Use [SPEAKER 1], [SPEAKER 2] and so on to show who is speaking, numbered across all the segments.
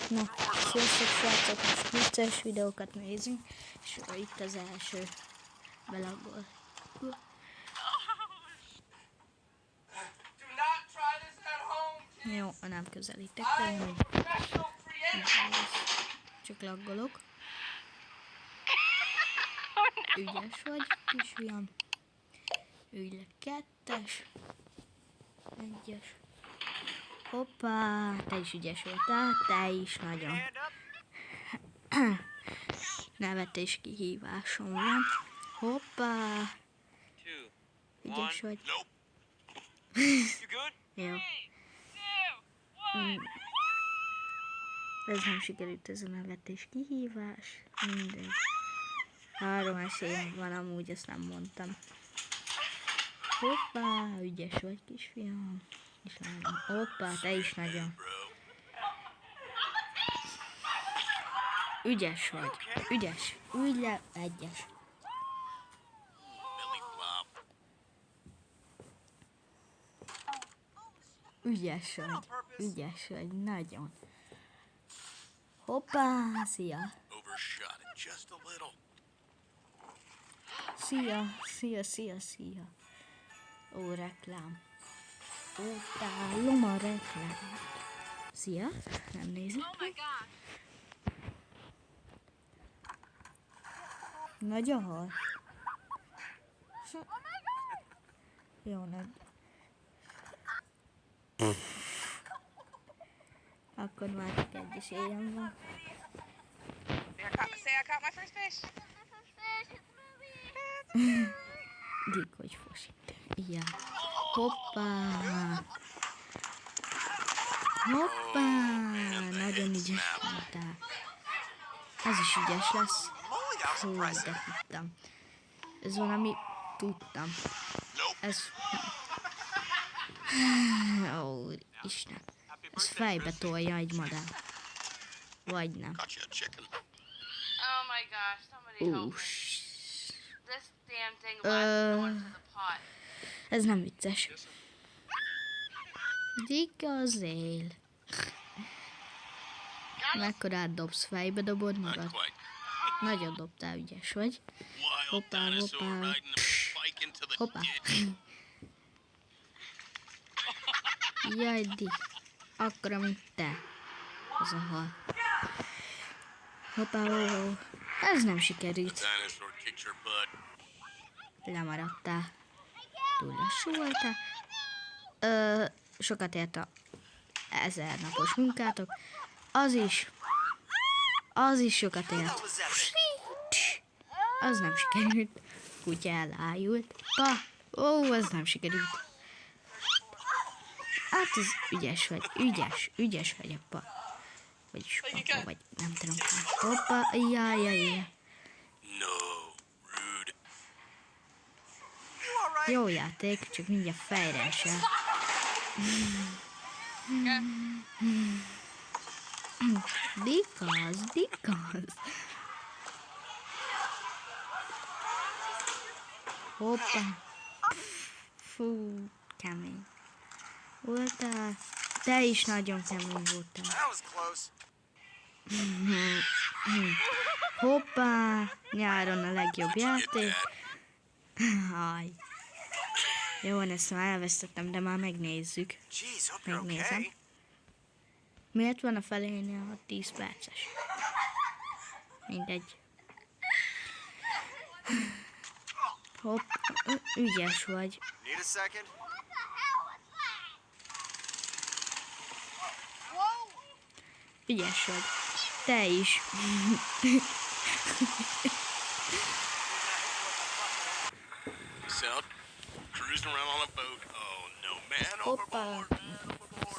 [SPEAKER 1] Na, sziasztok srácok, most vicces videókat nézünk, és itt az első belagol. Jó, nem közelítek, csak laggolok. Ügyes vagy, kisfiam. Ülj le, kettes. Egyes. Hoppá, te is ügyes voltál, te is nagyon. Nevetés kihívásom van. Hoppá. Ügyes vagy. Jó. Ez nem sikerült, ez a nevetés kihívás. Mindegy. 3 esélyem van, amúgy ezt nem mondtam. Hoppá, ügyes vagy, kisfiam. És látom. Hoppá, te is nagyon. Ügyes vagy. Ügyes. Ülj le, egyes. Ügyes vagy. Ügyes vagy, nagyon. Hoppá, szia. Szia. Ó, reklám. Utálom a reklámot. Szia, nem nézik meg. Nagy a hal. Jó, nem. Akkor már csak egy esélyem van.
[SPEAKER 2] Say I caught my first fish.
[SPEAKER 1] Dik, hogy fosít. Ja. Hoppá. Nagyon ügyes voltál. Ez is ügyes lesz. Hú, de tudtam. Ez valami tudtam. Ez... Ó, Isten. Ez fejbe tolja egy madár. Vagy nem.
[SPEAKER 2] Oh my gosh, somebody help me. This damn thing was going to the pot.
[SPEAKER 1] Ez nem vicces. Dik az él. Mekkorát dobsz, fejbe dobod magad? Nagyon dobtál, ügyes vagy. Hoppá. Hoppá. Jaj, Dik. Akkora, mint te. Az a hal. Hoppá. Ez nem sikerült. Lemaradtál. Túl lassú voltál. Sokat ért a 1000 napos munkátok. Az is sokat ért. Az nem sikerült. Kutya elájult. Az nem sikerült. Hát ez ügyes vagy, apa. Vagyis apa, vagy nem tudom. Hoppa, jaj. Jó játék, csak mindjárt fejre esel. Dikaz. Hoppá. Fú, kemény. Voltál. Te is nagyon kemény voltál. Hoppá. Nyáron a legjobb játék. Haj. Jó, ezt már elvesztettem, de már megnézzük. Megnézem. Miért van a felénél a 10 perces? Mindegy. Hopp, ügyes vagy. Ügyes vagy. Te is. Hoppá.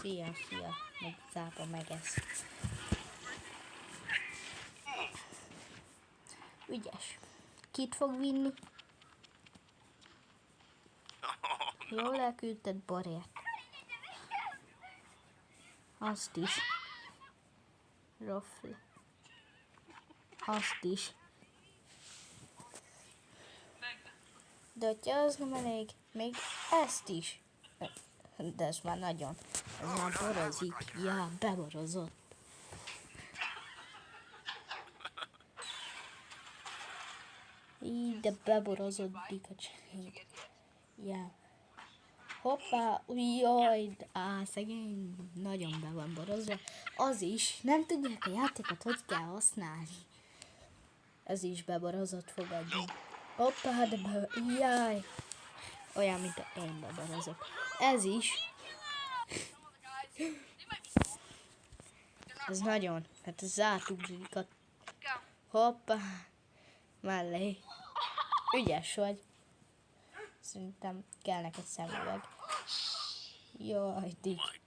[SPEAKER 1] Szia. Meg cápa megesz. Ügyes. Kit fog vinni? Jól elküldted Borját. Azt is. Rofl. Azt is. De hogyha az nem elég, még ezt is. De ez már nagyon. Ez már borozik. Ja, beborozott. Így, de beborozódik a cserék. Ja. Hoppá, jaj, szegény, nagyon be van borozva. Az is, nem tudják a játékot, hogy kell használni. Ez is beborozott, fogadni. Hoppá, de jaj. Olyan, mint én beborozok. Ez is. Ez nagyon, hát ez átugrik a... Hoppá, mellé. Ügyes vagy. Szerintem kell neked szemüveg. Jaj, Dick.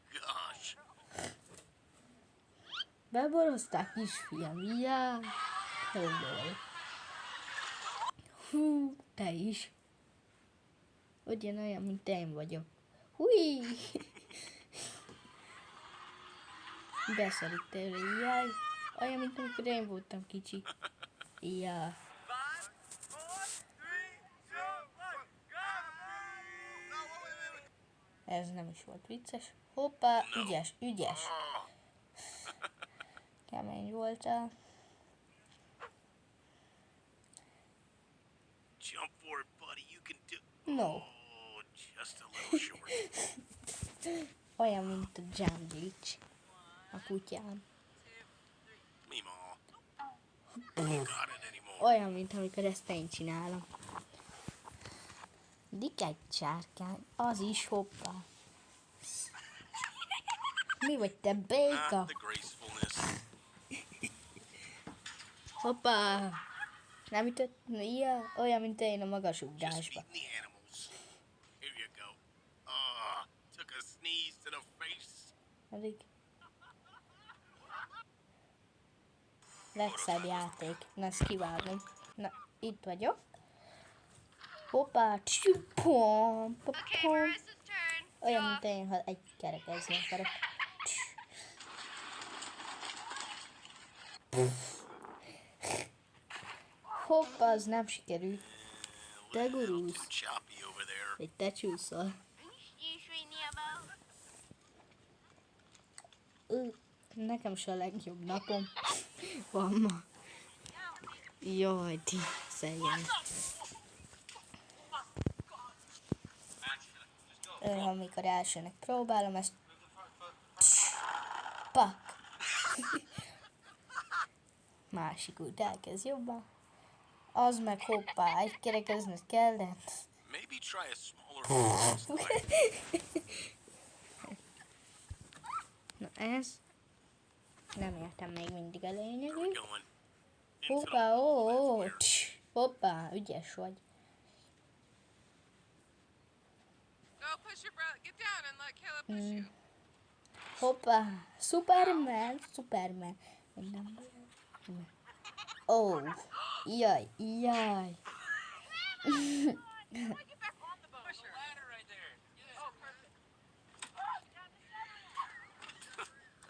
[SPEAKER 1] Beborozták, kisfiam, jaj. Hú, te is. Ugyanolyan, mint én vagyok. Húj! Beszorít tőle, jaj. Olyan, mint amikor én voltam kicsi. Ja. Ez nem is volt vicces. Hoppá, ügyes, ügyes. Kemény voltál. No. Olyan, mint a Jam Glitch. A kutyám. Olyan, mint amikor ezt én csinálom. Dick egy sárkány, az is hoppá. Mi vagy te, béka? Hoppá! Nem ütött? Ja, olyan, mint én a magasugrásba. Addig. Legszebb játék. Na, ezt kivágom. Na, itt vagyok. Hoppá! Pom, pom. Olyan, mint én, ha egy kerekezni akarok. Hoppá, az nem sikerült. Te gurulsz. Vagy te csúszol. Nekem is a legjobb napom van ma. Jaj, ti szegény. Amikor elsőnek próbálom, ezt... Pak! Másik út elkezd jobban. Az meg hoppá, egy kerekezned kellett. Na ez... Nem értem még mindig a lényegét. Hoppá, hoppá, ügyes vagy. Hoppá, Superman, Superman. Ó, jaj, jaj.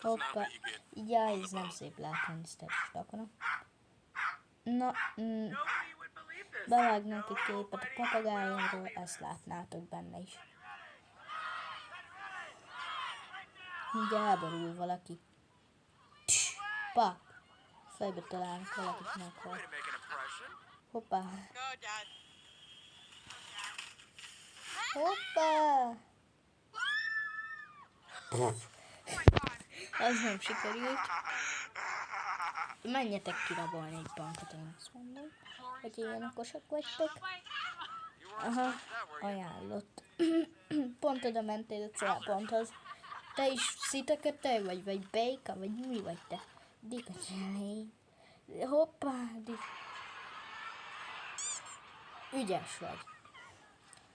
[SPEAKER 1] Hoppá, jaj, ez nem szép látni, ezt el is akarom. Na, bevágnak egy képet a papagájomról, ezt látnátok benne is. Ugye elborul valaki. Pak! Fejbe találnak valakit meghal. Hoppá! Hoppá! Az nem sikerült. Menjetek kirabolni egy bankot, én azt mondom, hogy ilyen okosak vagytok. Aha, ajánlott. Pont oda mentél a célponthoz. Te is szitakötő vagy béka, vagy mi vagy te? Dika csinálj. Hoppá, ügyes vagy.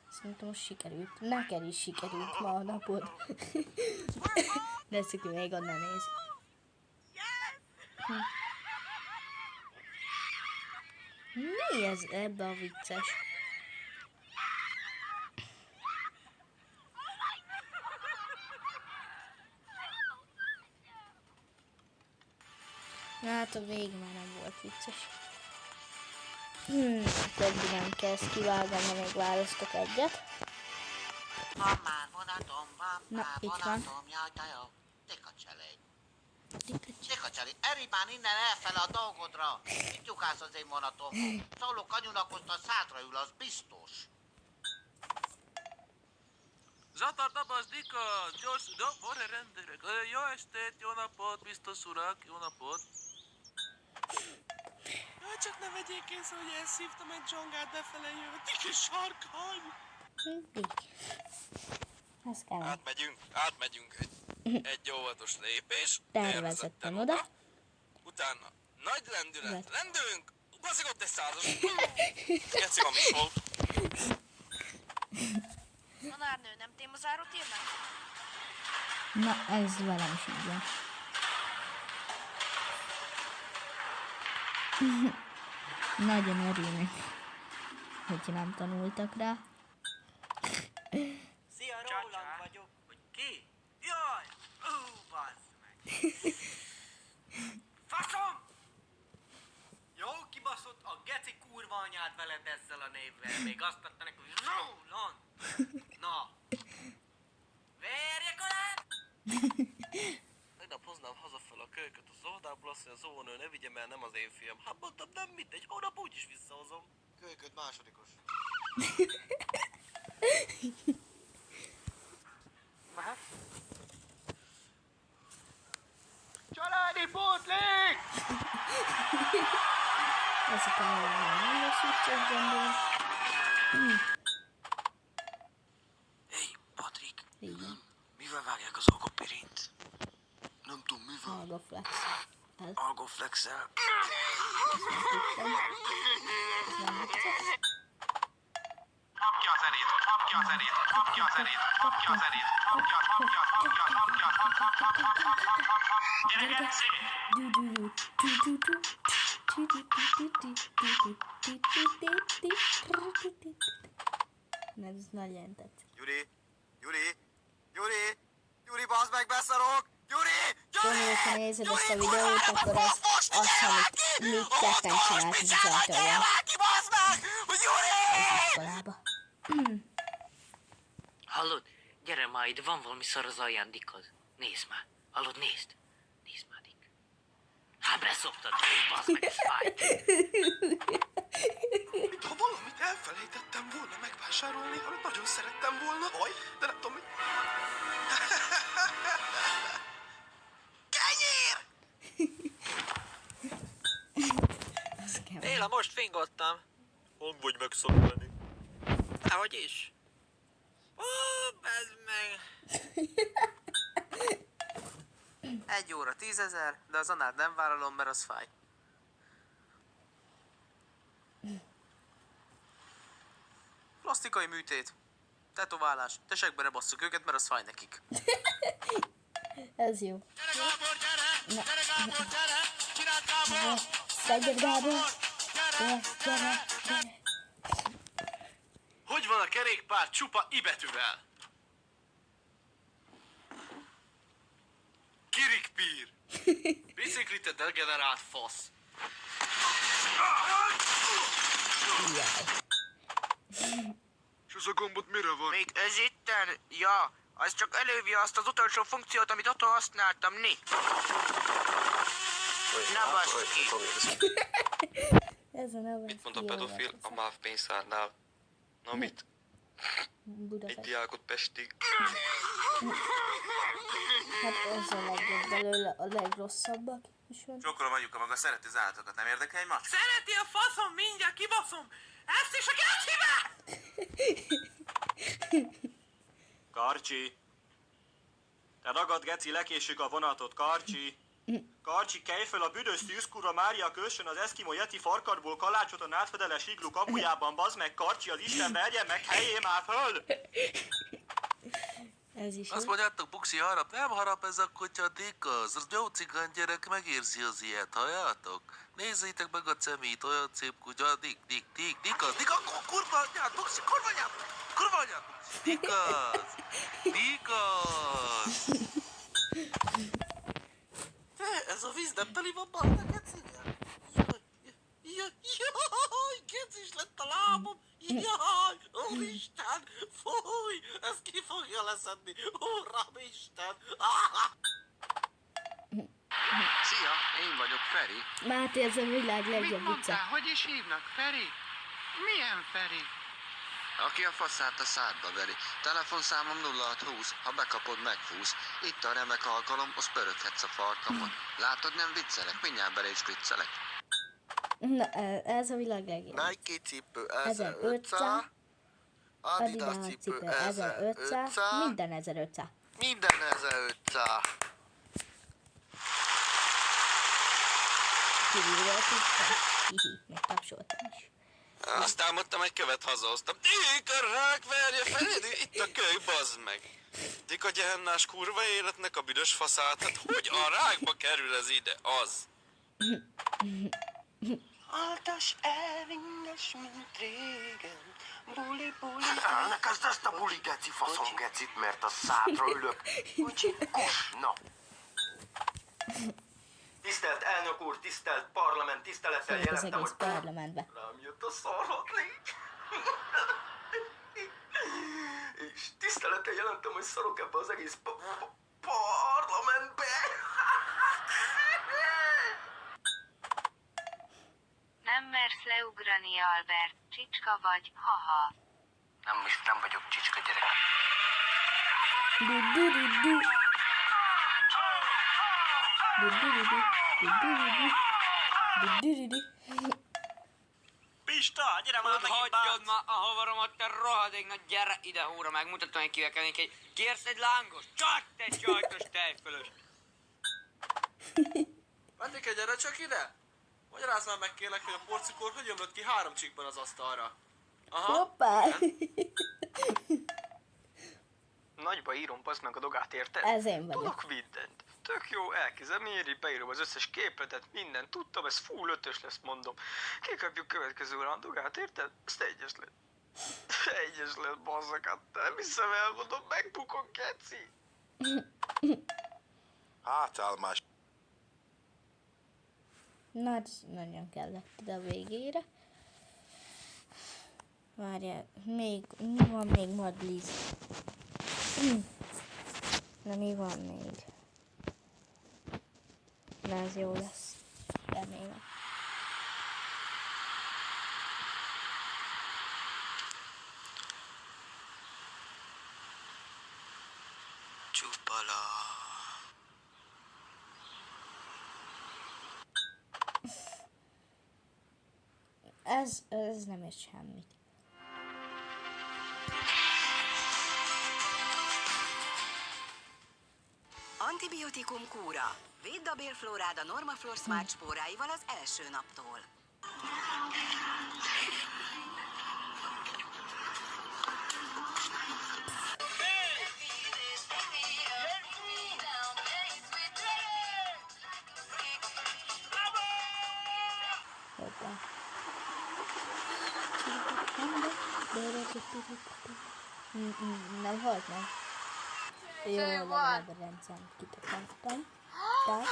[SPEAKER 1] Szerintem most sikerült. Neked is sikerült ma a napod. De Szuki még onnan néz. Mi ez ebbe a vicces? Hát a vég már nem volt vicces. Többi nem kell, ezt kivágom, ha még választok egyet. Na, itt van.
[SPEAKER 3] csinálni. Eri már innen elfele a dolgodra. Mit lyukálsz az én vonatomon? Szólok anyunak, hogy a szádra ül, az biztos.
[SPEAKER 4] Zatar Tabas Dika, gyors, van-e rendőrök? Jó estét, jó napot, biztos urak, jó napot. Csak ne vegyék észre, hogy elszívtam egy dzsongát befele jövő. Diki sarkány!
[SPEAKER 1] Ez kell.
[SPEAKER 4] Átmegyünk egy óvatos lépés.
[SPEAKER 1] Tervezetten oda.
[SPEAKER 4] Utána nagy lendület, lendülünk! Baszik ott egy százas! Geci van misol.
[SPEAKER 2] Tanárnő, nem témazárót írnak?
[SPEAKER 1] Na, ez velem is így van. Nagyon örülnek, hogy nem tanultak rá.
[SPEAKER 5] Szia, Roland vagyok. Hogy ki? Jaj! Bassz meg! Faszom! Jó kibaszott a geci kurva anyád veled ezzel a névvel. Még azt adta neki, hogy Roland! Na! Verjek alá!
[SPEAKER 4] Tegnap hoznám hazafel a kölyköt az óvodából, azt mondja az óvónő, ne vigyem el, nem az én fiam. Hát mondtam, nem mindegy, hónap úgyis visszahozom.
[SPEAKER 3] Kölyköd másodikos.
[SPEAKER 5] Mehet? Családi pótlék!
[SPEAKER 1] Ezek a nem lesz úgy csak gondolom.
[SPEAKER 4] Hey, Patrik,
[SPEAKER 1] Igen,
[SPEAKER 4] mivel vágják az algopirint? Nem tudom, mivel.
[SPEAKER 1] maga flex. Ez
[SPEAKER 4] Algoflex-el.
[SPEAKER 1] tudtam. Ez nem vicces.
[SPEAKER 5] Kapja az erét, kapja az erét, kapja az erét, kapja az erét, kapja, kapja, kapja, kapja, kapja, kapja. Gyerekek, szép!
[SPEAKER 1] Ez nagyon tetszik.
[SPEAKER 3] Juri, bazd meg, beszarok!
[SPEAKER 1] Gondolom, ha nézed ezt a videót, akkor az, amit mi ketten csináltunk Zsoltóval az iskolába.
[SPEAKER 6] Hallod? Gyere már, ide van valami szar az ajándékod. Nézd már. Hallod, nézd. Nézd már, Dick. Hát beszoptad, bazd meg, fáj.
[SPEAKER 4] Ha valamit elfelejtettem volna megvásárolni, amit nagyon szerettem volna, de nem tudom, mi... Kenyér!
[SPEAKER 1] Az kell.
[SPEAKER 5] Béla, most fingottam.
[SPEAKER 4] Hong vagy megszakálni.
[SPEAKER 5] Dehogy is. Ó, bezd meg. 1 óra 10 000, de az annál nem vállalom, mert az fáj. Plastikai műtét. Tetoválás. Tesekbe ne basszuk őket, mert az fáj nekik.
[SPEAKER 1] Ez jó.
[SPEAKER 4] Gyere Gábor, gyere! Gyere Gábor, gyere! Csináld Gábor!
[SPEAKER 1] Szedjed, Gábor!
[SPEAKER 4] Gyere!
[SPEAKER 1] Gyere, gyere!
[SPEAKER 4] Hogy van a kerékpár csupa I betűvel? Kirikpír! Bicikli, te degenerált fasz! És az a gombot mire van?
[SPEAKER 5] Még ez itten? Ja, az csak elővja azt az utolsó funkciót, amit otthon használtam, Na baszd ki!
[SPEAKER 1] Ez a neve.
[SPEAKER 7] Mit mond a pedofil a MÁV pénztárnál? Na mit? Egy
[SPEAKER 1] Budapest.
[SPEAKER 7] diákot Pestig.
[SPEAKER 1] Hát ez a legjobb belőle, a legrosszabbak is van.
[SPEAKER 3] Csókolom anyuka maga szereti az állatokat, nem érdekel egy macska?
[SPEAKER 5] Szereti a faszom, mindjárt kibaszom! Ezt is a gecibe!
[SPEAKER 8] Karcsi! Te ragad geci, lekésük a vonatot, Karcsi! Karcsi, kelj föl a büdös szűzkurva Mária kössön az eszkimo yeti farkadból kalácsot a nátfedeles iglu kapujában, bazd meg, Karcsi, az Isten verje meg, helyé már föl!
[SPEAKER 1] Ez is
[SPEAKER 4] Azt
[SPEAKER 1] jó.
[SPEAKER 4] mondjátok, Buxi harap, nem harap ez a kutya, Dikaz. Az jó cigány gyerek megérzi az ilyet, halljátok? Nézzétek meg a cemét, olyan szép kutya, Dikaz, kurva anyád, Buxi, kurva anyád, Buxi, Dikaz. Ez a víz nem teli van benne, gecivel? Jaj, gecis lett a lábam! Jaj, úristen! Fúj! Ez ki fogja leszedni? Uram Isten!
[SPEAKER 5] Szia,
[SPEAKER 3] Feri?
[SPEAKER 1] Máté, ez a világ
[SPEAKER 3] Mit
[SPEAKER 1] legjobb
[SPEAKER 3] mondtál?
[SPEAKER 1] utca.
[SPEAKER 3] Hogy is hívnak? Feri? Milyen Feri? Aki a faszát a szádba veri. Telefonszámom 0620, ha bekapod, megfúsz. Itt a remek alkalom, az pöröghetsz a farkamon. Látod, nem viccelek, mindjárt belé spriccelek.
[SPEAKER 1] Na, ez a világ legjobb.
[SPEAKER 9] Nike cipő
[SPEAKER 1] 1500,
[SPEAKER 9] 1500, Adidas
[SPEAKER 1] Adidas
[SPEAKER 9] cipő
[SPEAKER 1] cipő 1500,
[SPEAKER 9] 1500,
[SPEAKER 1] minden 1500.
[SPEAKER 9] minden 1500.
[SPEAKER 1] Kivirultam. Hihi, még tapsoltam is.
[SPEAKER 7] Azt támadtam, egy követ hazahoztam. Dika, rák verje felé, itt a köly, bazd meg. Dika gyehennás kurva életnek a büdös faszát, hát hogy a rákba kerül ez ide, az?
[SPEAKER 5] Altas elvinges, mint régen. Buli, buli.
[SPEAKER 3] Ne kezd ezt a buli geci faszon gecit, mert a szádra ülök. Úgyhogy kus, na.
[SPEAKER 5] Tisztelt elnök úr, tisztelt parlament, tisztelettel
[SPEAKER 1] Szóval az
[SPEAKER 5] jelentem,
[SPEAKER 1] egész
[SPEAKER 5] hogy
[SPEAKER 1] parlamentbe.
[SPEAKER 5] rám jött a szarhatli. És tisztelettel jelentem, hogy szarok ebbe az egész parlamentbe.
[SPEAKER 2] Nem mersz leugrani, Albert. Csicska vagy, haha.
[SPEAKER 3] Nem vagyok csicska gyerek.
[SPEAKER 1] Du-du-du-du. Du-du-du-du. Du-du-du-du. Du-du-du-du.
[SPEAKER 6] Pista, gyere már megint hagyjad már a havaromat, te rohadék, na gyere ide hóra, megmutatom, hogy kivel kellene egy. Kérsz egy lángos? Csak te csajtos tejfölös!
[SPEAKER 4] Menjünk, gyere csak ide! Magyarázd már meg kérlek, hogy a porcikor hogy ömlött ki 3 csíkban az asztalra. Aha.
[SPEAKER 1] Hoppá!
[SPEAKER 8] Nagyba írom, bazd meg a dogát, érted?
[SPEAKER 1] Ez én vagyok.
[SPEAKER 8] Tudok mindent. Tök jó, elkezdem írni, beírom az összes képletet, mindent. Tudtam, ez full 5-ös lesz, mondom. Kikapjuk következő randogát, érted? Ezt egyes lett. Egyes lett, bazzakat. Nem hiszem el, mondom, megbukok, geci.
[SPEAKER 9] Hátállmás.
[SPEAKER 1] Na, ez nagyon kellett ide a végére. Várjál, mi van még, Madliz? Na, mi van még? De ez jó lesz. Remélem.
[SPEAKER 7] Csupala.
[SPEAKER 1] Ez nem ér semmit.
[SPEAKER 10] Antibiotikum kúra. Védd a bélflórád a Normaflor Smart spóráival az első naptól.
[SPEAKER 1] Hoppá. Nem halt meg. Jó, legalább a rendszert kitakartam. Tehát...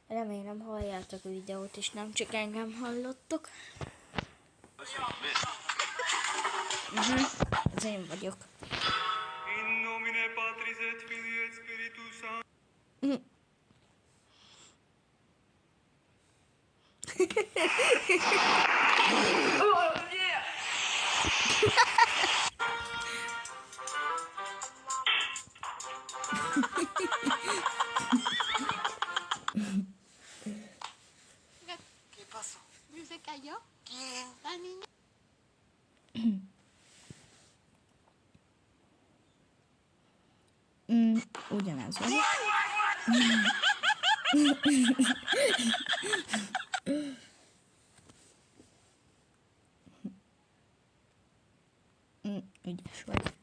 [SPEAKER 1] Remélem halljátok a videót, és nem csak engem hallottok. Ez én vagyok.
[SPEAKER 5] In nomine Patris et Filii et Spiritus Sancti.
[SPEAKER 3] ¿Qué pasó? ¿Se cayó? ¿Quién? La niña.
[SPEAKER 1] Ugyanez vagyok. Ügyes vagy.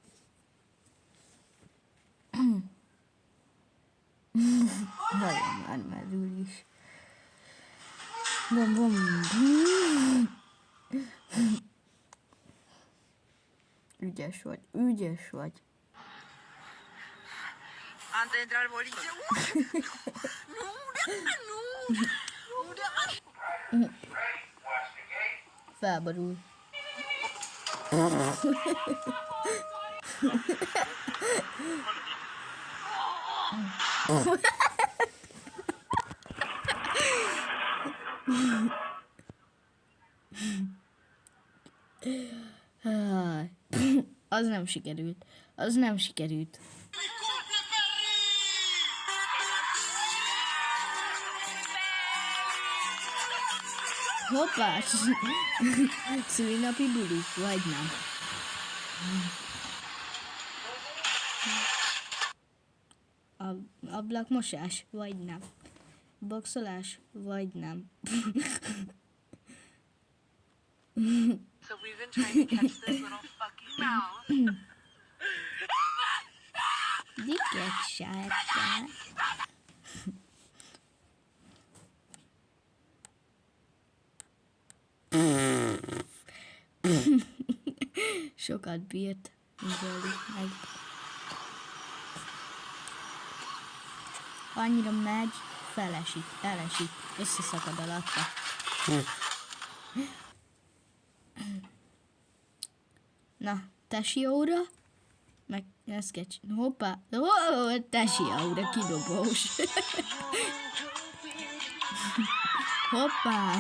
[SPEAKER 1] Nagyon már merül is. Bum, bum, bum. Ügyes vagy, ügyes vagy.
[SPEAKER 10] Antes de entrar al boliche. ¡No!
[SPEAKER 1] Felborul. Az nem sikerült. Az nem sikerült. Hoppá! Szülinapi buli, vagy nem? Ablakmosás, vagy nem? Boxolás, vagy nem?
[SPEAKER 2] So we've been trying to catch this little fucking mouse.
[SPEAKER 1] Diket sárkát. Sokat bírt, meg. Annyira megy, elesik, összeszakad alatta. Na, tesi óra, meg ezt kell hoppá, tesi óra, kidobós. Hoppá.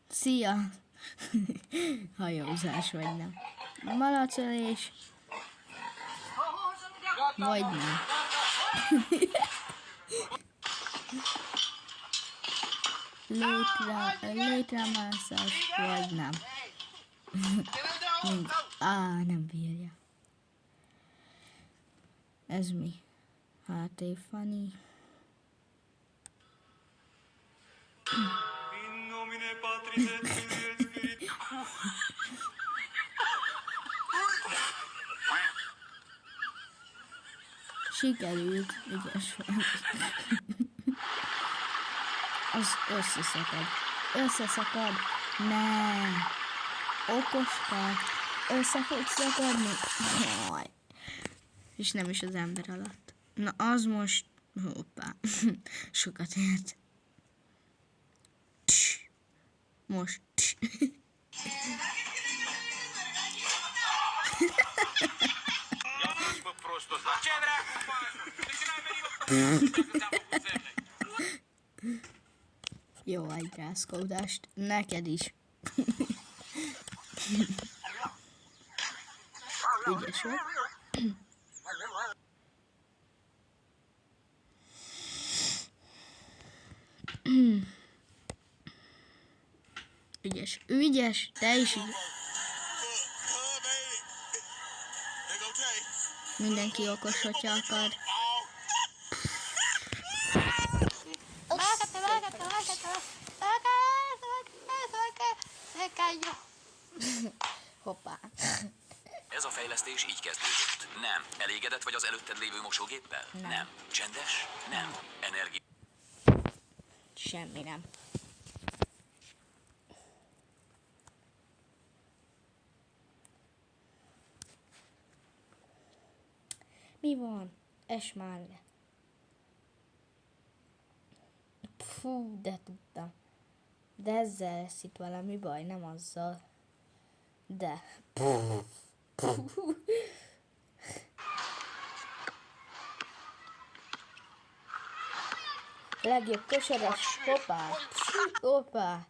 [SPEAKER 1] Szia! Hajózás vagy nem. Malacölés. Vagy nem. Létremászás, vagy nem. Nem bírja. Ez mi? HT Funny. Sikerült, ügyes vagy. Az összeszakad. Ne! Okoskál. Össze fog szakadni. Jaj. És nem is az ember alatt. Na az most... Hoppá. Sokat ért. Most. Jó agyrázkódást. Neked is. Ügyes vagy. Ügyes, te is ügyes. Mindenki okos, hogyha akar. Hoppá.
[SPEAKER 11] Ez a fejlesztés így kezdődött. Nem. Elégedett vagy az előtted lévő mosógéppel? Nem. Csendes? Nem. Energia.
[SPEAKER 1] Semmi nem. Mi van? Es már le. Fú, de tudtam. De ezzel lesz itt valami baj, nem azzal. De. Legjobb kosaras. Hoppá. Hoppá.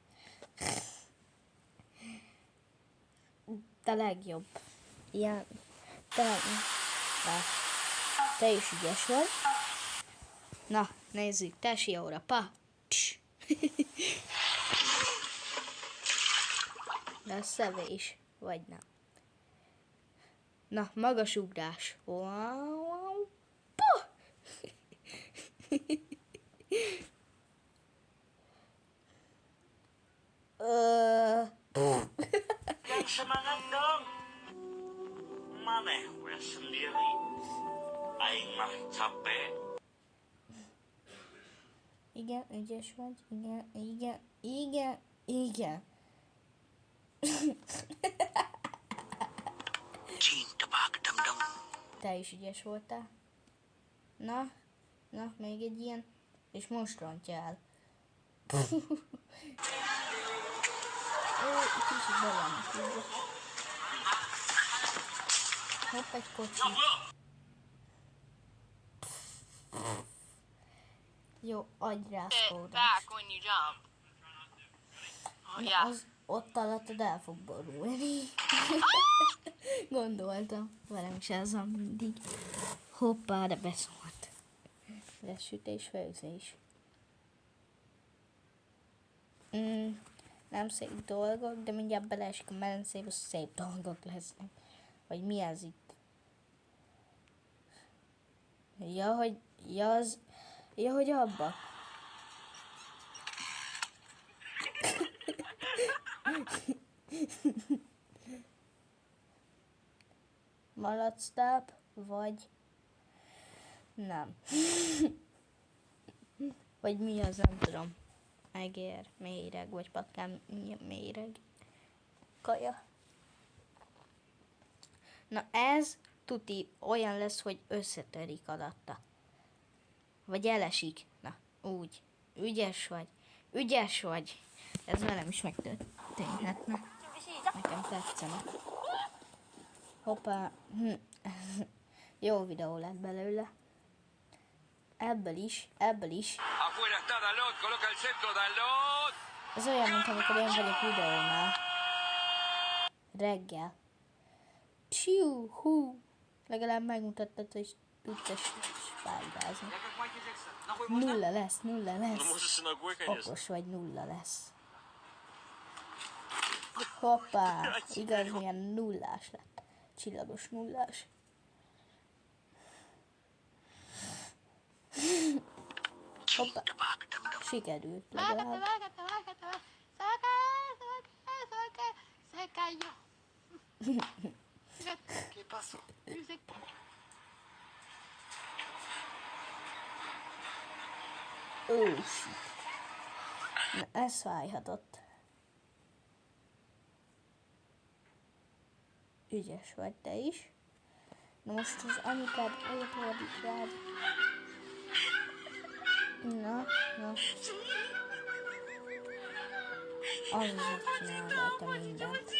[SPEAKER 1] Te legjobb. Ilyen. Te is ügyes vagy. Na, nézzük. Tesi óra. Pa. Lesz szevés. Vagy nem. Na, magas ugrás. Wow. Pa.
[SPEAKER 5] Yang semangat dong. Maneh we sendiri. Aing mah capek.
[SPEAKER 1] Igen, ügyes vagy. Igen. Te is ügyes voltál. Na, még egy ilyen, és most rontja el. Kicsit be vannak így. Hopp, egy kocsi. Jó, agyrázkódás.
[SPEAKER 2] Back when you jump. Oh, yeah.
[SPEAKER 1] Az ott alattad el fog borulni. Gondoltam. Velem is ez van mindig. Hoppá, de beszólt. Lesz sütés, főzés. Nem szép dolgok, de mindjárt beleesik a medencébe, szép dolgok lesznek. Vagy mi ez itt? Ja, hogy abba. Malactáp, vagy nem. Vagy mi az, nem tudom. Egér, méreg, vagy patkán méreg. Kaja. Na ez tuti olyan lesz, hogy összetörik alatta. Vagy elesik. Na, úgy. Ügyes vagy. Ez velem is megtörténhetne. Nekem tetszene. Hoppá. Jó videó lett belőle. Ebből is.
[SPEAKER 6] Afuera está Dalot, coloca el centro Dalot.
[SPEAKER 1] Ez olyan, mint amikor én vagyok videónál. Reggel. Hú. Legalább megmutattad, hogy tudsz spárgázni. 0 lesz. Okos vagy, 0 lesz. Hoppá. Igaz, milyen nullás lett. Csillagos nullás. Hoppá. Sikerült legalább. Na, ez fájhatott. Ügyes vagy te is. Na most az anyukád olyat ordít rád. Na. Azért csinál rajta mindent.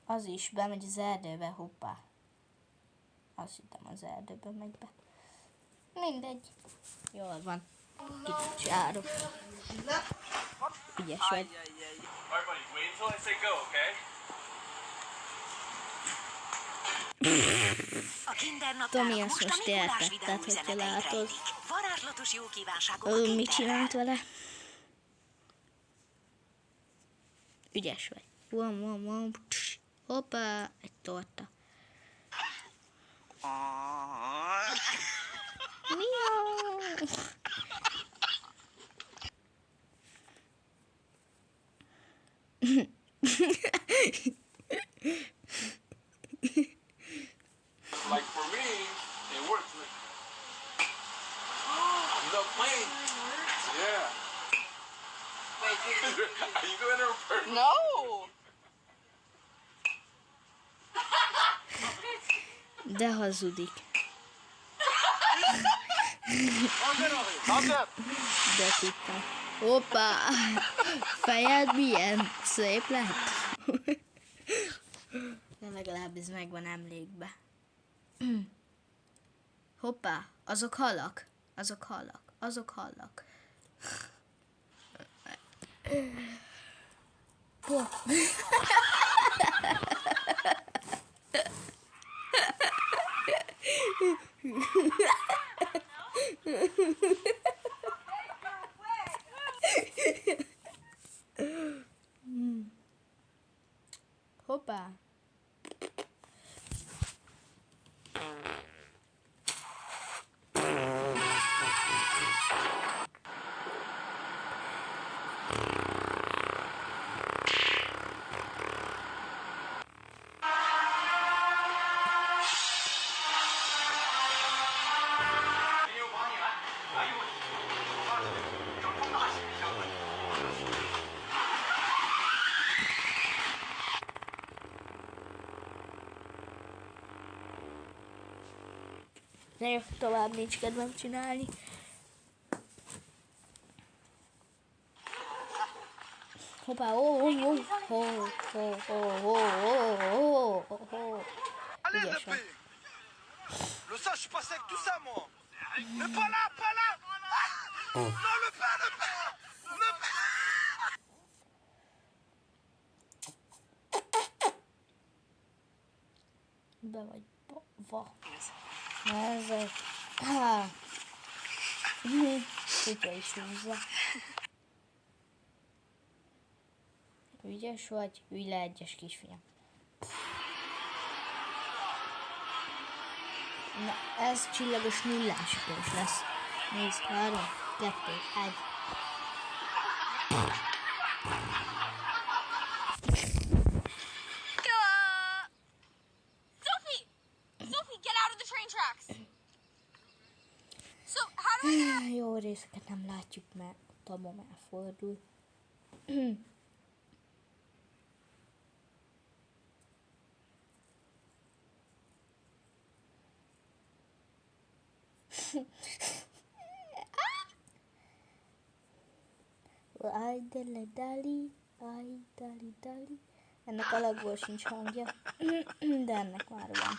[SPEAKER 1] Az is bemegy az erdőbe, hoppá. Azt hittem az erdőbe megy be. Mindegy. Jól van. Kicsárok. Ügyes vagy.
[SPEAKER 10] A Kinder
[SPEAKER 1] Tomi, ezt most értetted, hogyha látod.
[SPEAKER 10] Varázslatos jó kívánságokat
[SPEAKER 1] Mit csinált vele? Ügyes vagy. Wow. Hoppá, egy torta. Miau.
[SPEAKER 7] Like for me, it works. No plane. Yeah. Are you going to reverse?
[SPEAKER 2] No!
[SPEAKER 1] De hazudik. De tudtam. Hoppá! Fejed milyen szép lett. De legalább ez megvan emlékbe. Hoppá! Azok halak. Hoppá! De jó, tovább nincs kedvem csinálni. Hoppá,
[SPEAKER 9] Allez,
[SPEAKER 1] Ügyes vagy.
[SPEAKER 9] Répé! Le ça, je suis passé avec tout ça, moi! Mais pas là, pas là! Ah non, le pain, le pain! Le pain!
[SPEAKER 1] Be vagy va. Ez egy... Kutya is húzza. Ügyes vagy? Ülj le, egyes kisfiam. Na, ez csillagos nullásítós lesz. Nézd, 3, 2, 1.
[SPEAKER 2] Sophie, get out of the train tracks! So, how do I...
[SPEAKER 1] Jó részeket nem látjuk, mert a tabom elfordul. Aj, dali, aj, dali. Ennek alakból sincs hangja, de ennek már van.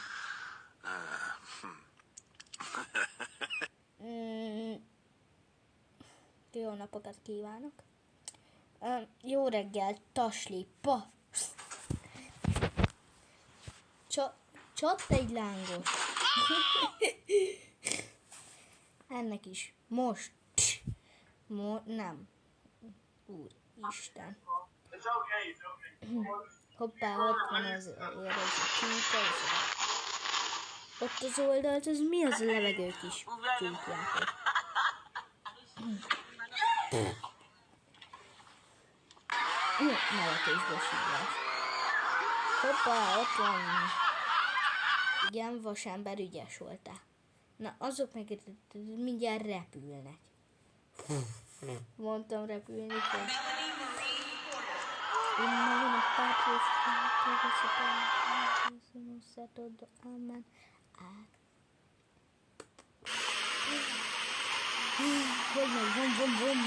[SPEAKER 1] Jó napokat kívánok. Jó reggel, taslipa. Csat egy lángos. Ennek is. Most. Nem. Úristen. Hoppá, ott van az csúka. Ott az oldalt, az mi az a levegő kis csúkjátok? Nevetésbe sílás. Hoppá, ott van. Igen, vasember, ügyes voltál. Na, azok meg mindjárt repülnek. Mondtam, repülni kell. Innen a pápos, amen. Hogy meg, vom.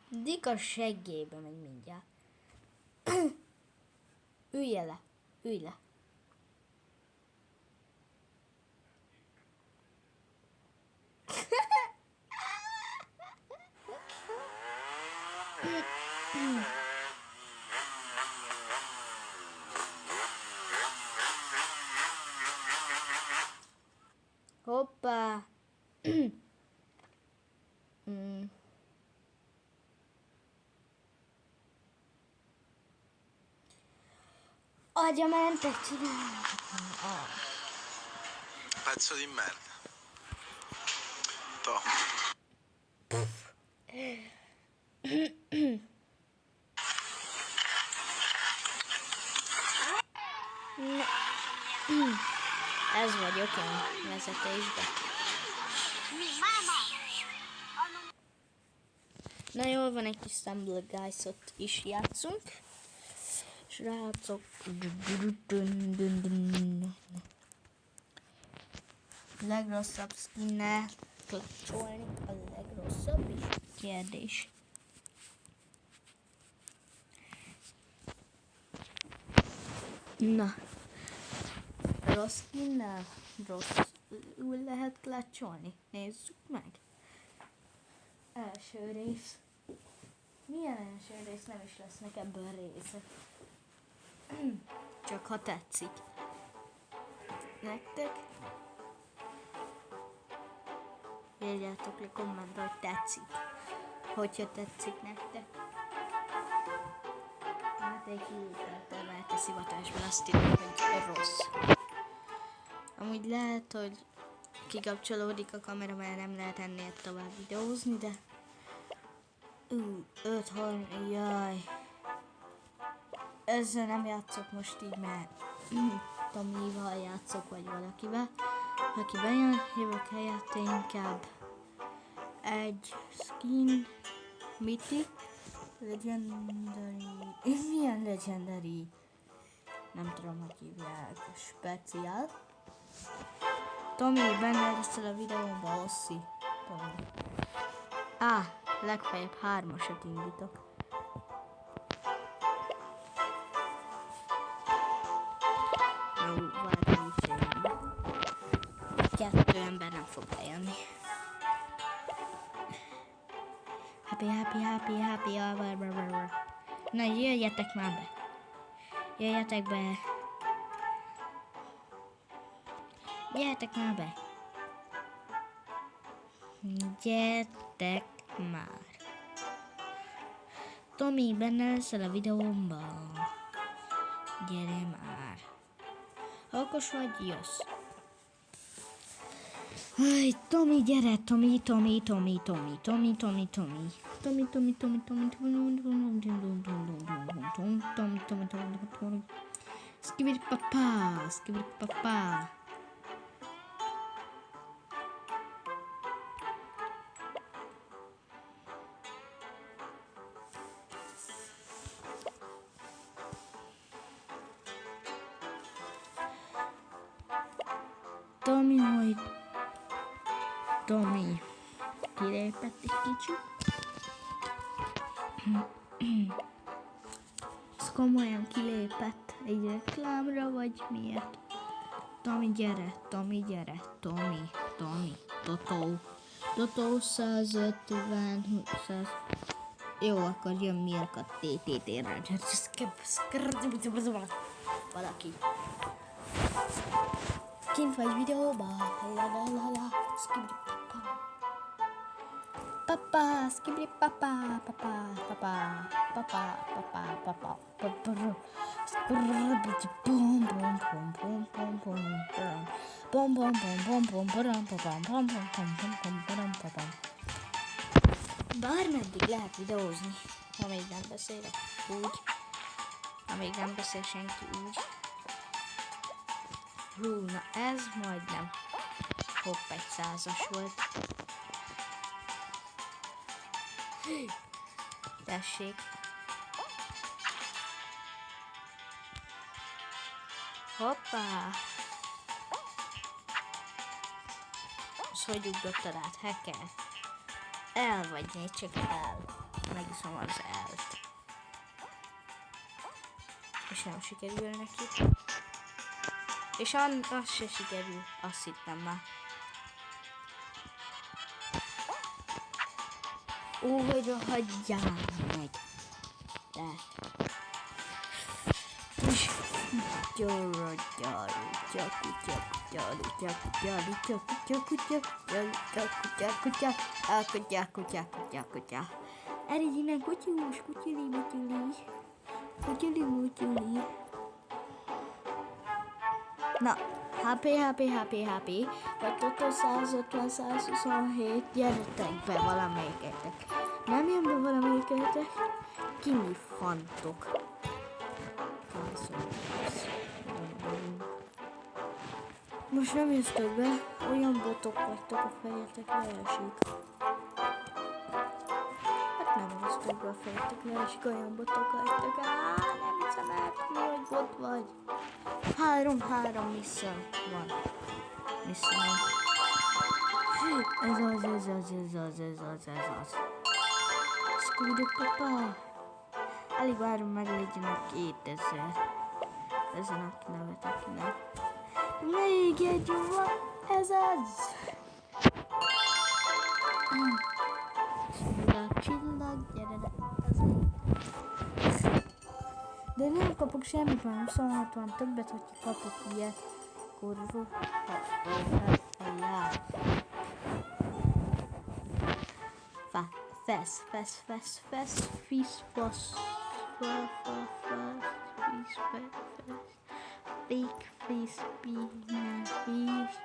[SPEAKER 1] Dika seggébe megy mindjárt. Ülj le. Hoppá. Agya mentek, csinálják.
[SPEAKER 9] Pezzo di merda. To. Ez vagyok én vezetésben. Na jól van, egy kis Stumble Guys-ot is játszunk. Srácok. Legrosszabb skinnel klacsolni. A legrosszabb is kérdés. Na. Rossz skinnel rosszul lehet klacsolni. Nézzük meg. Első rész. Milyen első rész? Nem is lesznek ebből része. Csak ha tetszik. Nektek? Írjátok le kommentbe, hogy tetszik. Hogyha tetszik nektek. Hát egy hírteltel lehet a szivatásban azt írni, hogy rossz. Amúgy lehet, hogy kikapcsolódik a kamera, mert nem lehet ennél tovább videózni, de 5-3, jaj. Ezzel nem játszok most így, mert Tomival játszok, vagy valakivel. Aki bejön, jövök helyette inkább egy skin, mythic, legendary. Milyen legendary? Nem tudom, hogy hívják. Speciál. Tomi, benne leszel a videóban, Ossi. Tomi. Legfeljebb 3-asat indítok. Jó, valaki úgy jön. 2 ember nem fog bejönni. Happy. Na, jöjjetek már be. Jöjjetek be. Gyertek már be. Gyertek már. Tomi, benne leszel a videómban. Gyere már. Ha okos vagy, jössz. Aj, Tomi, gyere, Tomi. Skibidi papa. Tomi kilépett egy kicsit. Ez komolyan kilépett egy reklámra, vagy miért? Tomi, gyere. Totó 150, 100. Jó, akkor jön Milka TTT-re. Valaki. Kint vagy videóba? Skibidi papa. Bármeddig lehet videózni, amíg nem beszélek úgy, amíg nem beszél senki úgy. Na ez majdnem. Hopp, egy 100-as volt. Tessék. Hoppá. Az hogy ugrottad át? Hacker. El vagy, négy csak el. Megiszom az el-t. És nem sikerül neki. És az se sikerül. Azt hittem már. Hogy hagyjál meg. De. Kutya. Eredj innen, kutyus, kutyuli. Na, happy. Vagy Totó 150, 127, gyertek be valamelyiketek. Nem jön be valamelyiketek? Kimi fantok. Most nem jöttök be, olyan botok vagytok, a fejetek leesik. Hát nem jöttök be, a fejetek leesik, olyan botok vagytok. Nem hiszem el, hogy bot vagy. 3 misszion van. Ez az. Skibidi papa. Alig várom meg legyen a 2000. Ezen aki nevetek, nem. Még egy van, ez az. Csillag, gyere le. De nem kapok semmit, már 26-an többet, hogy kapok ilyet. Kurva. Fesz. Big face, big man, face.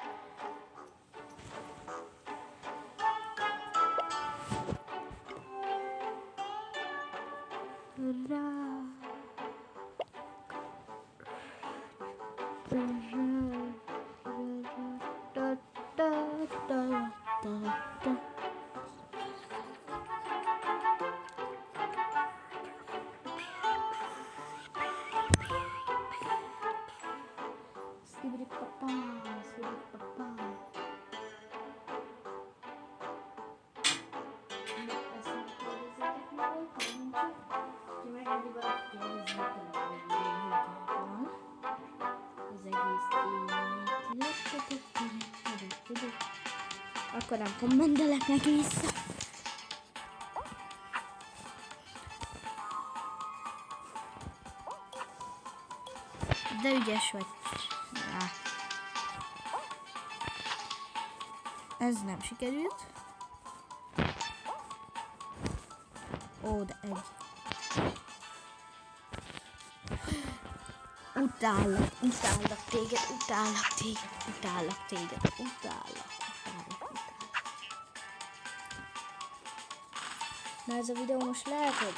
[SPEAKER 1] akkor nem kommentelek neki vissza. De ügyes vagy. Á. Ez nem sikerült. Ó, de egy. Utállak téged. Na ez a videó most lehet, hogy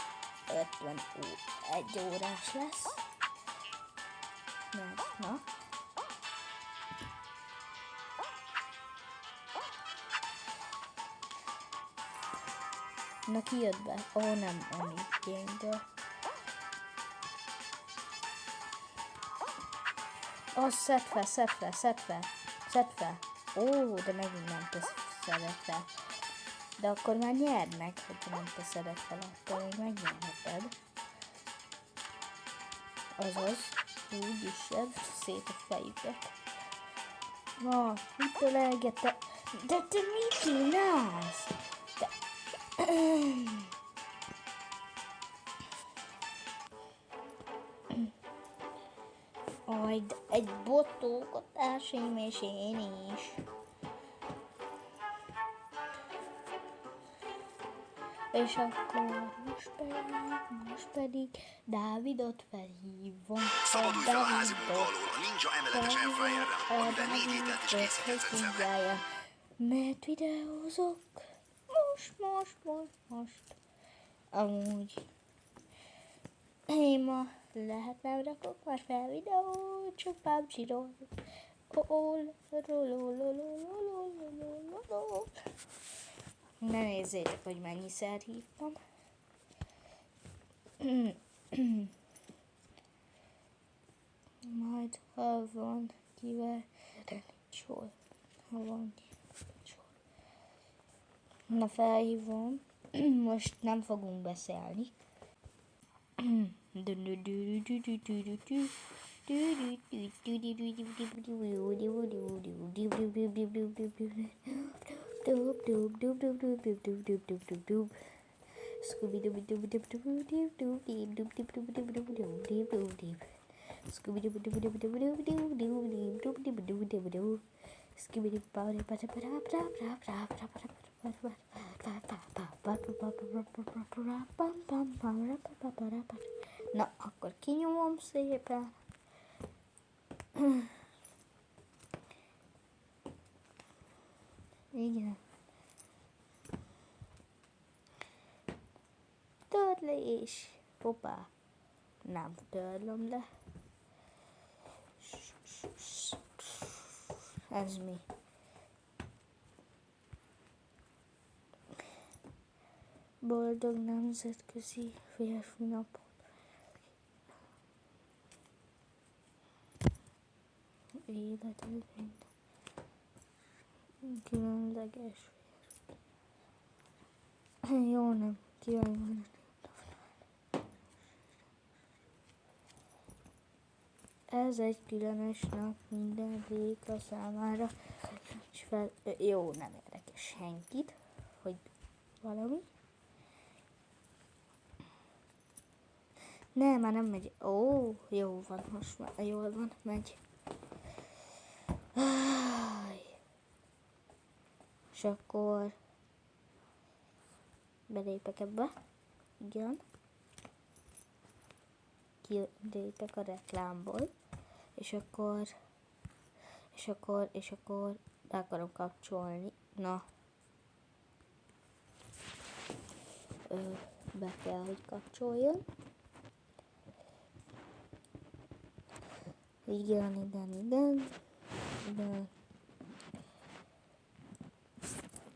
[SPEAKER 1] 51 órás lesz. Na. Na ki jött be? Ó, nem, ami game-ből. Ó, szedd fel. Ó, de megint nem tesz szedett fel. De akkor már nyernek, hogyha nem teszed fel, akkor még megnyerheted. Azaz, úgy is jön szét a fejüket. Na, mit tölelgette? De te mit csinálsz? Aj, de egy botókotásém és én is. És akkor most pedig Dávidot felhívom.
[SPEAKER 12] Szabadulj fel a házi munka alól a Ninja emeletes airfryerrel, amivel 4 ételt is készíthetsz egyszerre.
[SPEAKER 1] Mert videózok most. Amúgy én ma lehet nem rakok már fel videót, csak PUBG-ról. Ne nézzétek, hogy mennyiszer hívtam. Majd ha van kivel, de nincs hol. Ha van kivel. Na felhívom. Most nem fogunk beszélni. Na, akkor kinyomom szépen. Igen. Törlés. Hoppá. Nem törlöm le. Ez mi? Boldog nemzetközi férfi napot. Életed minden. Különleges férfi. Jó, nem. Kívánom. Ez egy különös nap minden béka számára. És fel, jó, nem érdekes senkit, hogy valami. Nem, már nem megy. Ó, jó van, most már jól van, megy. És akkor belépek ebbe. Igen. Kilépek a reklámból. És akkor le akarom kapcsolni. Na. Be kell, hogy kapcsoljon. Igen.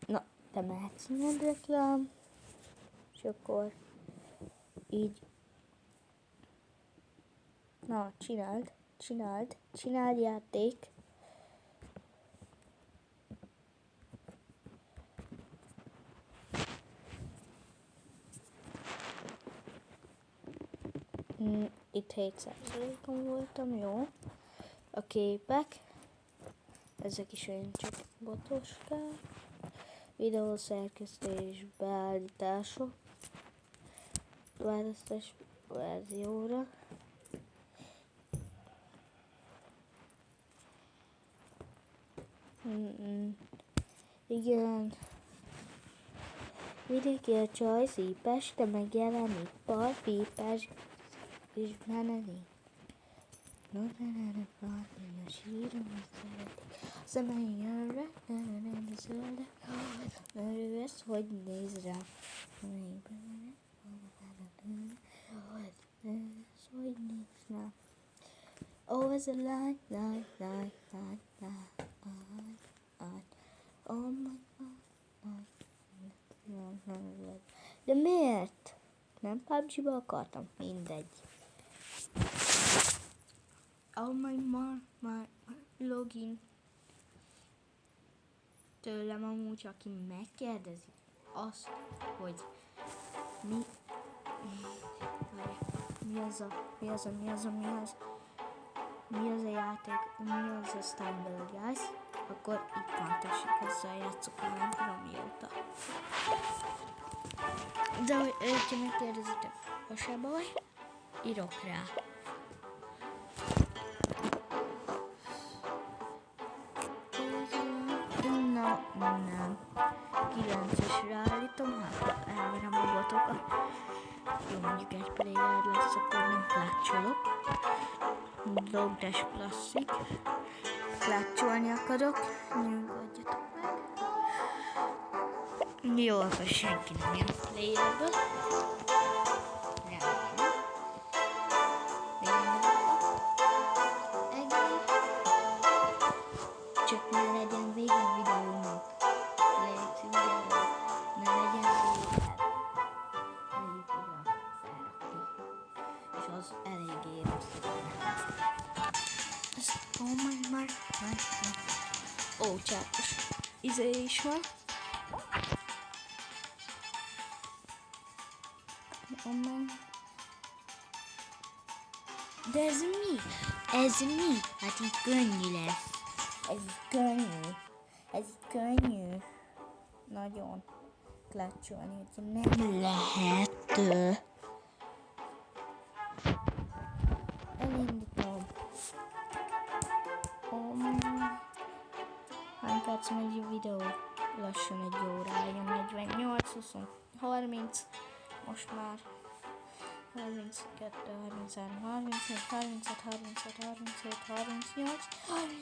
[SPEAKER 1] Na, te mehetsz innen reklám. És így. Na, csináld játék. Itt 7%-on voltam, jó. A képek. Ezek is olyan csak botoskák.
[SPEAKER 9] videószerkesztés, beállítások, választás verzióra. Igen. Vidéki a csaj, szípes, de megjelenik, bal, pípes, és menedik. Nodára partnél a sírom, hogy szeretik. Szemei jönre, a zöldek, ő ezt hogy néz rá? Ez hogy néz rá? Oh, ez a lány. Oh my God. De miért? Nem PUBG-ba akartam? Mindegy. Oh my login. Tőlem amúgy, aki megkérdezi azt, hogy mi az a játék, mi az a Stumble Guys, akkor itt van, tessék, ezzel játszok el, nem tudom mióta. De hogy ők megkérdezitek, ha se baj, írok rá. Nem. 9-esre állítom, hát elverem a botokat. Jó, mondjuk egy player lesz, akkor nem klácsolok. Dogdash klasszik. Klácsolni akarok. Nyugodjatok meg. Jó, akkor senki nem jön playerből. Csak ne legyen vége a videónak. Légy videó. Ne legyen vége. Elég oda felrakni. És az eléggé rossz. Ó, csápos. Izé is van. De ez mi? Ez mi? Hát itt könnyű lesz. Ez könnyű. Nagyon. Klácsolni, hogy nem lehet. Elindítom. Hány perc megy a videó? Lassan egy órája, 48, 20, 30. Most már 32, 33, 34, 35, 36, 37, 38, 39.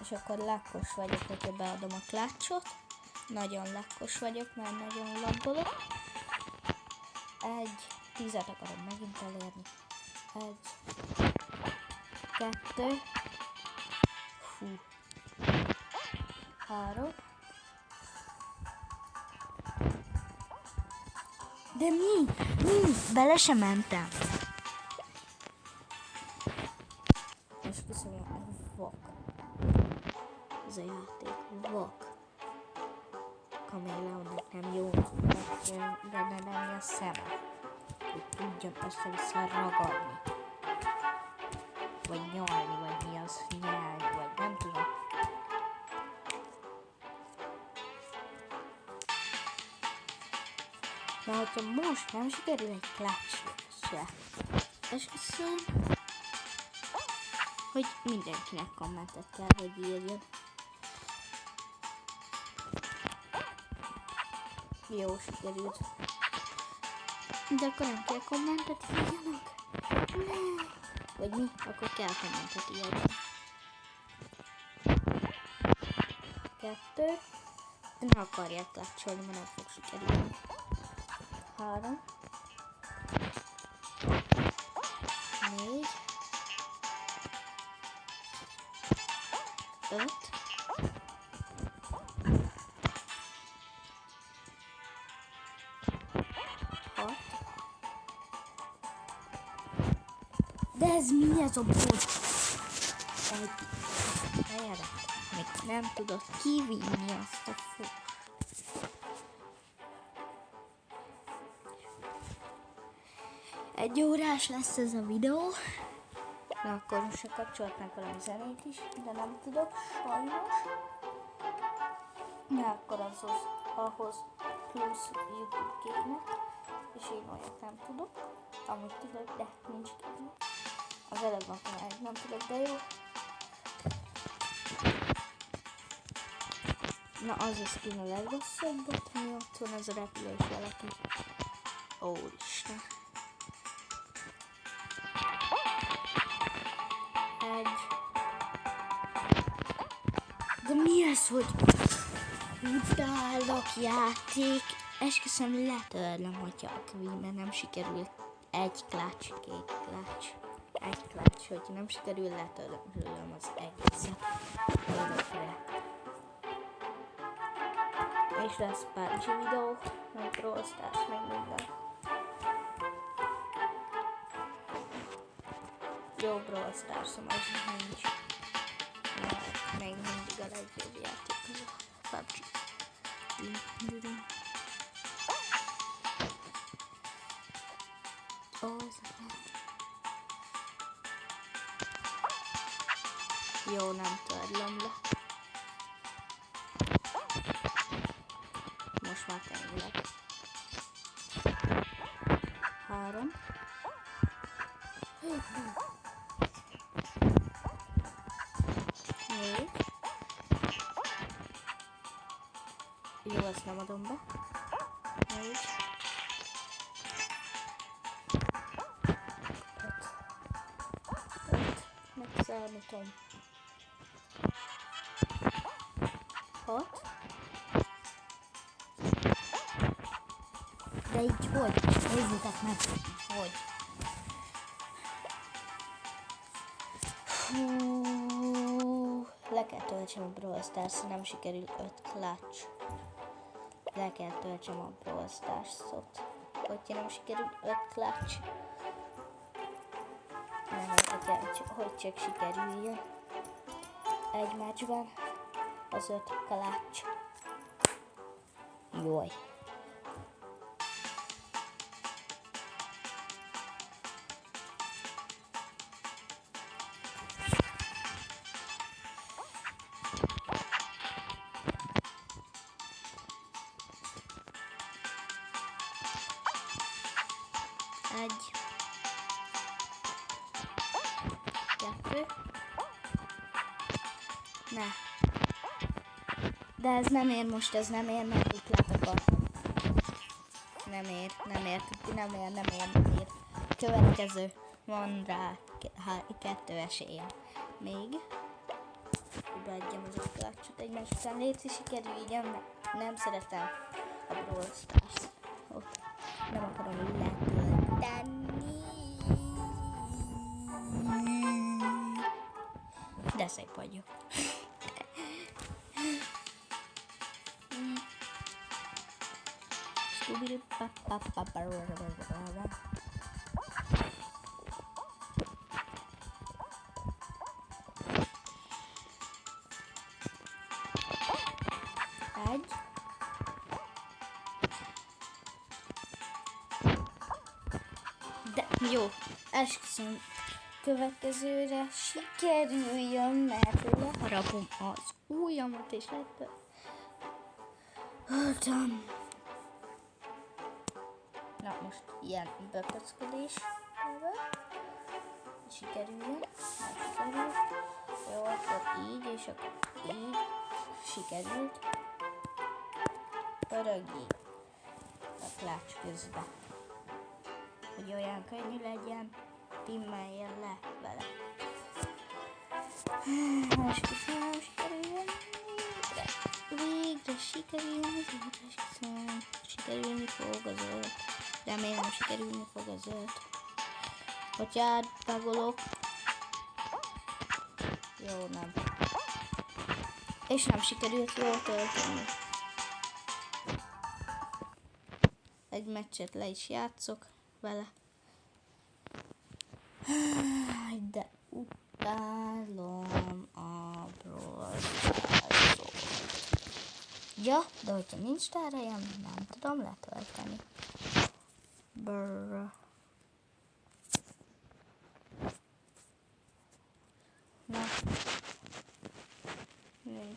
[SPEAKER 9] És akkor lakkos vagyok, hogyha beadom a klácsot. Nagyon lakkos vagyok, mert nagyon laggolok. 10 akarom megint elérni. 1, 2, 3. De mi? Bele sem mentem. És köszönöm, vak. Ez a játék vak. Kaméleonnak nem jó, mert benne lenni a szeme. Hogy tudjam össze-vissza ragadni. Vagy nyalni, vagy mi az, nyelni, vagy nem tudom. De hogyha most nem sikerül egy klács se, esküszöm, hogy mindenkinek kommentet kell, hogy írjon. Jó, sikerült. De akkor nem kell kommentet írjanak? Ne. Vagy mi? Akkor kell kommentet írni. 2. De ne akarják klácsolni, mert nem fog sikerülni. 3. 4. 5. 6. De ez mi ez a bot? Egy helyre, még nem tudod kivinni azt a fog. Egy órás lesz ez a videó. Na akkor most kapcsolhatnánk valami zenét is, de nem tudok, sajnos. Na akkor ahhoz plusz YouTube kéne, és én olyat nem tudok. Amúgy tudok, de nincs kéne. Az előbb mondtam, hogy nem tudok, de jó. Na az a skin a legrosszabb, mi ott van az a repülős valaki. Ó, Isten. De mi ez, hogy utálok játék? Esküszöm, letörlöm, hogyha a Queen-ben nem sikerül egy clutch, két clutch. Egy clutch, hogy nem sikerül, letörlöm az egészet. Örökre. És lesz PUBG videó, meg Brawl Stars, meg minden. Jó, Brawl Stars-om az nincs. Mert még mindig a legjobb játék az a PUBG. Ó, ez jó, nem törlöm le. Most már tényleg. 3. Négy. Jó, ezt nem adom be. 4. 5. Megszámítom. 6. De így hogy? Nézzétek meg, hogy. Le kell töltsem a Brawl Stars-t, nem sikerül 5 clutch. Le kell töltsem a Brawl Stars-ot, hogyha nem sikerül 5 clutch. Nem érdekel, hogy csak sikerüljön. Egy meccsben az 5 clutch. Jaj. Egy. 2. Ne. De ez nem ér most, ez nem ér, mert itt akartam. Nem ér. Következő. Van rá 2 esélye. Még. Beadjam az ötlácsot egymás után. Léci sikerüljön, nem szeretem a Brawl Stars. Nem akarom letölteni. De szép vagyok. Egy. De jó, esküszöm, következőre sikerüljön, mert leharapom az ujjamat és letöltöm. Na most ilyen bepöcködés. Sikerüljön, nem sikerült. Jó, akkor így, és akkor így sikerült. Pörögjék a klács közben. Hogy olyan könnyű legyen, timmeljen le vele. Most köszönöm, sikerüljön. Végre sikerülni, sikerülni fog a zöld. Remélem sikerülni fog a zöld. Hogyha átpagolok. Jó, nem. És nem sikerült jól tölteni. Egy meccset le is játszok vele. De utálom a Brawl Stars-ot. Ja, de hogyha nincs tárhelyem, nem tudom letölteni. Brrr.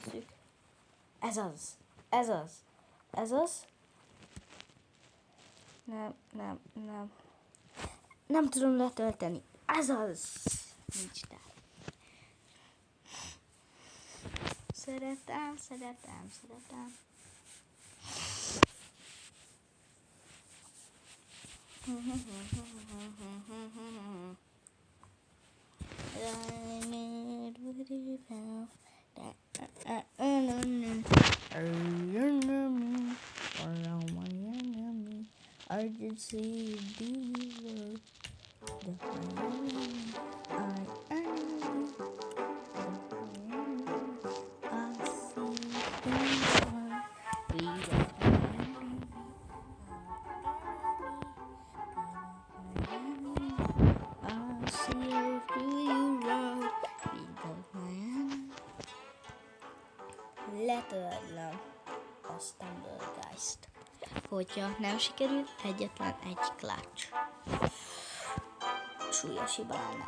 [SPEAKER 9] vesszük. Ez az. Ez az. Ez az. Nem. Nem tudom letölteni. Ez az. Nincs tár. Szeretem. I did see you letörlöm a Stumblegeist. Hogyha nem sikerül, egyetlen egy clutch. Súlyos hiba lenne.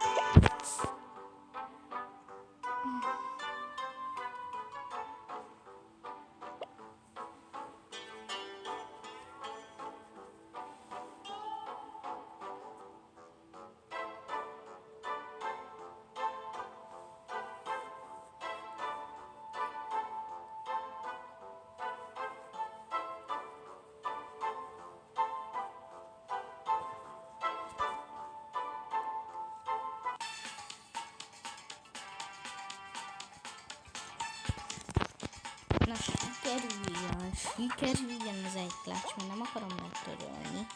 [SPEAKER 9] Na, sikerüljön az egy clutch, mert nem akarom letörölni.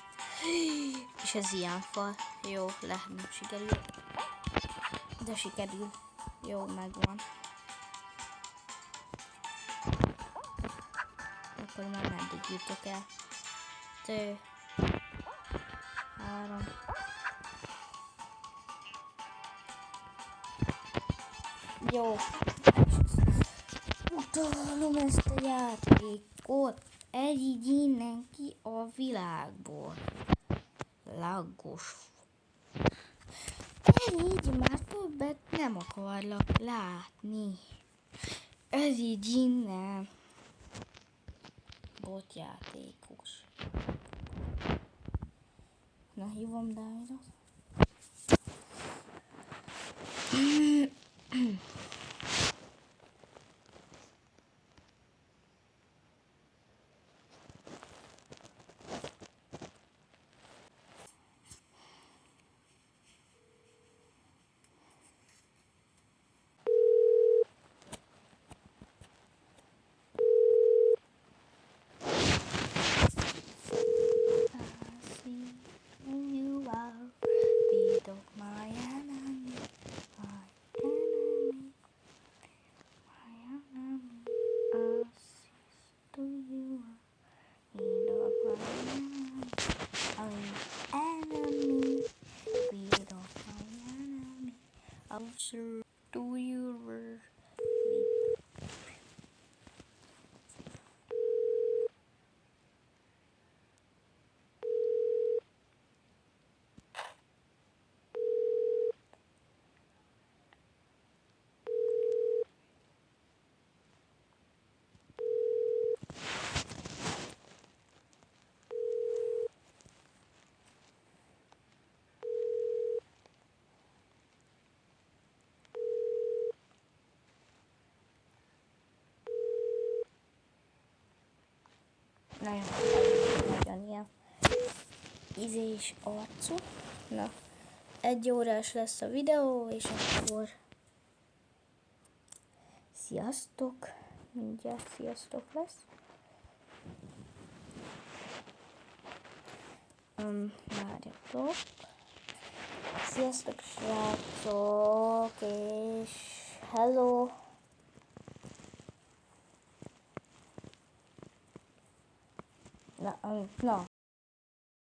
[SPEAKER 9] És ez ilyen fal. Jó, nem sikerül. De sikerül. Jó, megvan. Akkor már meddig jutok el? 2, 3. Jó. Utálom ezt a játékot. Elígy innen ki a világból. Laggos. Elígy, már többet nem akarlak látni. Elígy innen. Botjátékos. Na, hívom Dávidot. Do you nagyon ilyen ízés arcú. Na, 1 órás lesz a videó, és akkor sziasztok! Mindjárt sziasztok lesz. Várjatok. Sziasztok, srácok, és hello! Na,